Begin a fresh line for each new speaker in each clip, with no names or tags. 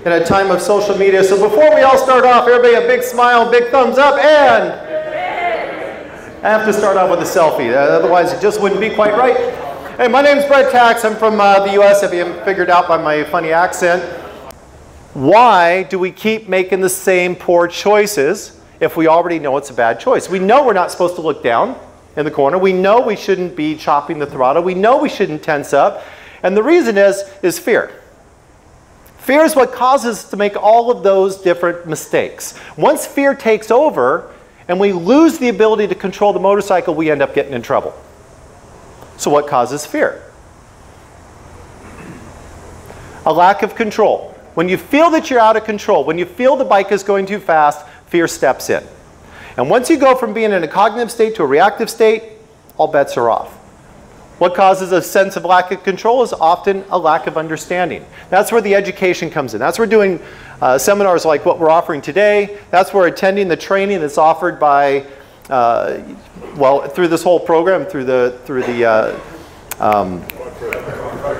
in a time of social media. So before we all start off, everybody a big smile, big thumbs up, and I have to start off with a selfie. Otherwise, it just wouldn't be quite right. Hey, my name's Brett Tax. I'm from the US, if you haven't figured out by my funny accent. Why do we keep making the same poor choices if we already know it's a bad choice? We know we're not supposed to look down in the corner. We know we shouldn't be chopping the throttle. We know we shouldn't tense up. And the reason is fear. Fear is what causes us to make all of those different mistakes. Once fear takes over and we lose the ability to control the motorcycle, we end up getting in trouble. So what causes fear? A lack of control. When you feel that you're out of control, when you feel the bike is going too fast, fear steps in. And once you go from being in a cognitive state to a reactive state, all bets are off. What causes a sense of lack of control is often a lack of understanding. That's where the education comes in. That's where doing seminars like what we're offering today. That's where attending the training that's offered by, well, through this whole program,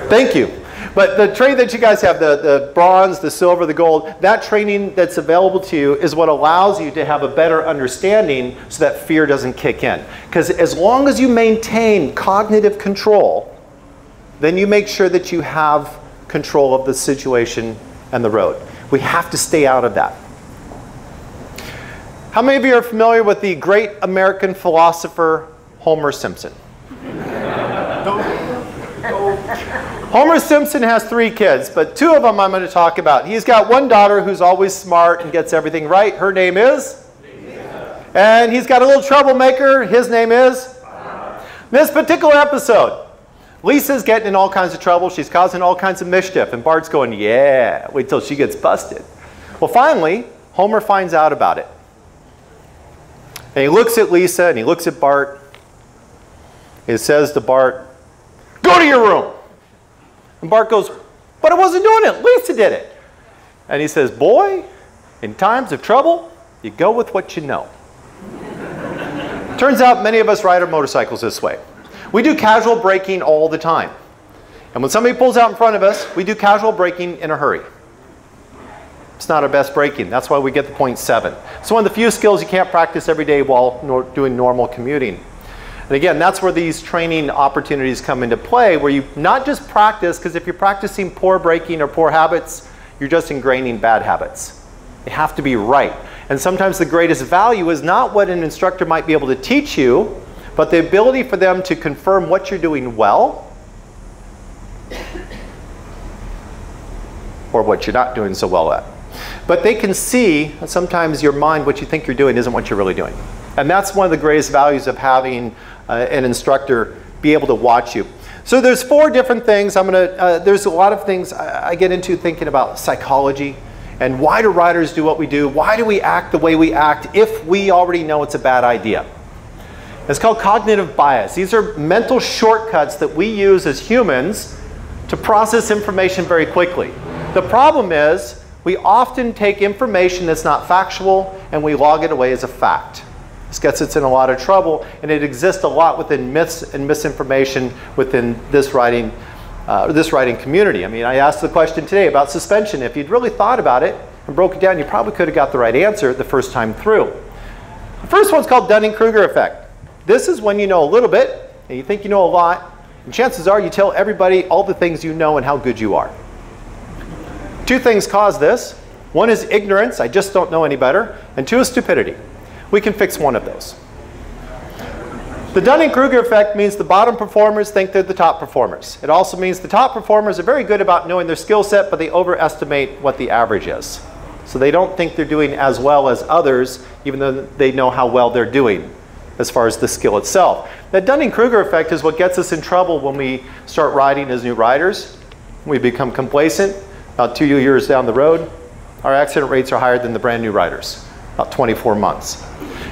thank you. But the training that you guys have, the bronze, the silver, the gold, that training that's available to you is what allows you to have a better understanding so that fear doesn't kick in. Because as long as you maintain cognitive control, then you make sure that you have control of the situation and the road. We have to stay out of that. How many of you are familiar with the great American philosopher Homer Simpson? Homer Simpson has 3 kids, but 2 of them I'm going to talk about. He's got one daughter who's always smart and gets everything right. Her name is? Lisa. And he's got a little troublemaker. His name is? This particular episode, Lisa's getting in all kinds of trouble. She's causing all kinds of mischief. And Bart's going, yeah, wait till she gets busted. Well, finally, Homer finds out about it. And he looks at Lisa and he looks at Bart. He says to Bart, go to your room. And Bart goes, but I wasn't doing it. Lisa did it. And he says, boy, in times of trouble, you go with what you know. Turns out many of us ride our motorcycles this way. We do casual braking all the time. And when somebody pulls out in front of us, we do casual braking in a hurry. It's not our best braking. That's why we get the 0.7. It's one of the few skills you can't practice every day while doing normal commuting. And again, that's where these training opportunities come into play, where you not just practice, because if you're practicing poor braking or poor habits, you're just ingraining bad habits. They have to be right. And sometimes the greatest value is not what an instructor might be able to teach you, but the ability for them to confirm what you're doing well or what you're not doing so well at. But they can see sometimes your mind, what you think you're doing isn't what you're really doing. And that's one of the greatest values of having an instructor be able to watch you. So there's 4 different things. There's a lot of things I get into thinking about psychology and why do riders do what we do? Why do we act the way we act if we already know it's a bad idea? It's called cognitive bias. These are mental shortcuts that we use as humans to process information very quickly. The problem is we often take information that's not factual and we log it away as a fact. This gets us in a lot of trouble, and it exists a lot within myths and misinformation within this riding community. I mean, I asked the question today about suspension. If you'd really thought about it and broke it down, you probably could have got the right answer the first time through. The first one's called Dunning-Kruger effect. This is when you know a little bit, and you think you know a lot, and chances are you tell everybody all the things you know and how good you are. 2 things cause this. One is ignorance, I just don't know any better, and 2 is stupidity. We can fix one of those. The Dunning-Kruger effect means the bottom performers think they're the top performers. It also means the top performers are very good about knowing their skill set, but they overestimate what the average is. So they don't think they're doing as well as others, even though they know how well they're doing as far as the skill itself. The Dunning-Kruger effect is what gets us in trouble when we start riding as new riders. We become complacent. About 2 years down the road, our accident rates are higher than the brand new riders, about 24 months.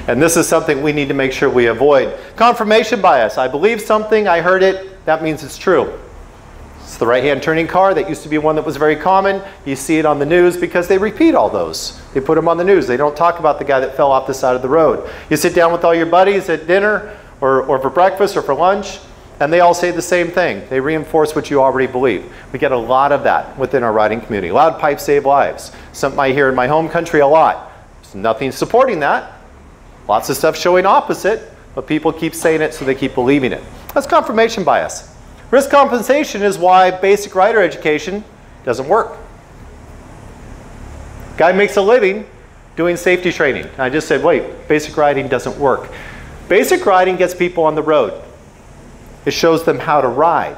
And this is something we need to make sure we avoid. Confirmation bias. I believe something, I heard it, that means it's true. It's the right-hand turning car. That used to be one that was very common. You see it on the news because they repeat all those. They put them on the news. They don't talk about the guy that fell off the side of the road. You sit down with all your buddies at dinner or for breakfast or for lunch, And they all say the same thing. They reinforce what you already believe. We get a lot of that within our riding community. Loud pipes save lives. Something I hear in my home country a lot. There's nothing supporting that. Lots of stuff showing opposite, but people keep saying it, so they keep believing it. That's confirmation bias. Risk compensation is why basic rider education doesn't work. Guy makes a living doing safety training. And I just said, wait, basic riding doesn't work. Basic riding gets people on the road. It shows them how to ride.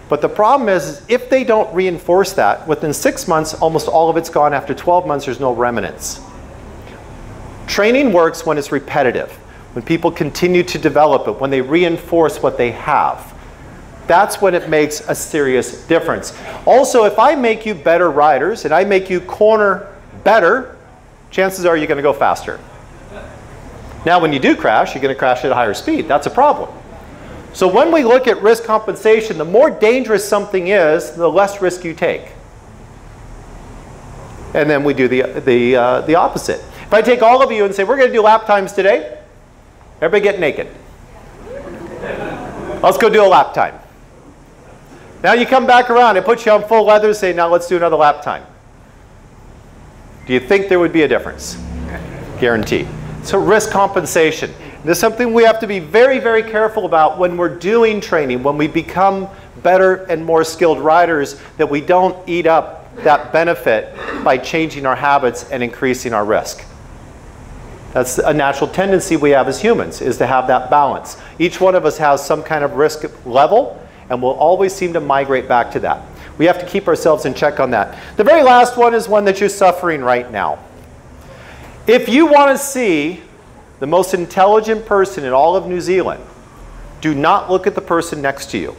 But the problem is if they don't reinforce that, within 6 months, almost all of it's gone. After 12 months, there's no remnants. Training works when it's repetitive, when people continue to develop it, when they reinforce what they have. That's when it makes a serious difference. Also, if I make you better riders and I make you corner better, chances are you're going to go faster. Now, when you do crash, you're going to crash at a higher speed. That's a problem. So when we look at risk compensation, the more dangerous something is, the less risk you take. And then we do the opposite. If I take all of you and say, we're going to do lap times today, everybody get naked. Let's go do a lap time. Now you come back around, it puts you on full leather, say, now let's do another lap time. Do you think there would be a difference? Guaranteed. So risk compensation. This is something we have to be very, very careful about when we're doing training, when we become better and more skilled riders, that we don't eat up that benefit by changing our habits and increasing our risk. That's a natural tendency we have as humans, is to have that balance. Each one of us has some kind of risk level, and we'll always seem to migrate back to that. We have to keep ourselves in check on that. The very last one is one that you're suffering right now. If you want to see the most intelligent person in all of New Zealand, do not look at the person next to you.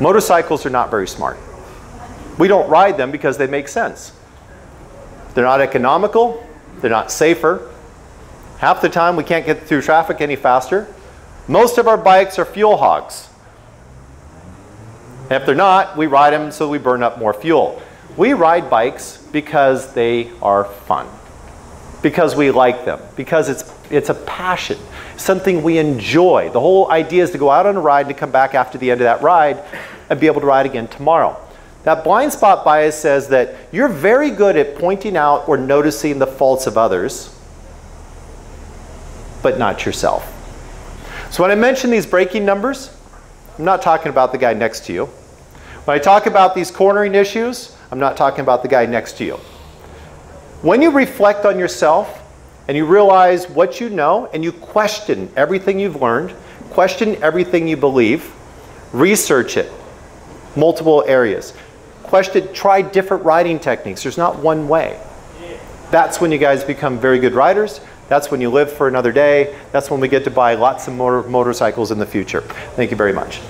Motorcycles are not very smart. We don't ride them because they make sense. They're not economical. They're not safer. Half the time we can't get through traffic any faster. Most of our bikes are fuel hogs. And if they're not, we ride them so we burn up more fuel. We ride bikes because they are fun, because we like them, because it's a passion, something we enjoy. The whole idea is to go out on a ride and to come back after the end of that ride and be able to ride again tomorrow. That blind spot bias says that you're very good at pointing out or noticing the faults of others, but not yourself. So when I mention these braking numbers, I'm not talking about the guy next to you. When I talk about these cornering issues, I'm not talking about the guy next to you. When you reflect on yourself and you realize what you know and you question everything you've learned, question everything you believe, research it, multiple areas. Try different riding techniques. There's not one way. That's when you guys become very good riders. That's when you live for another day. That's when we get to buy lots of motorcycles in the future. Thank you very much.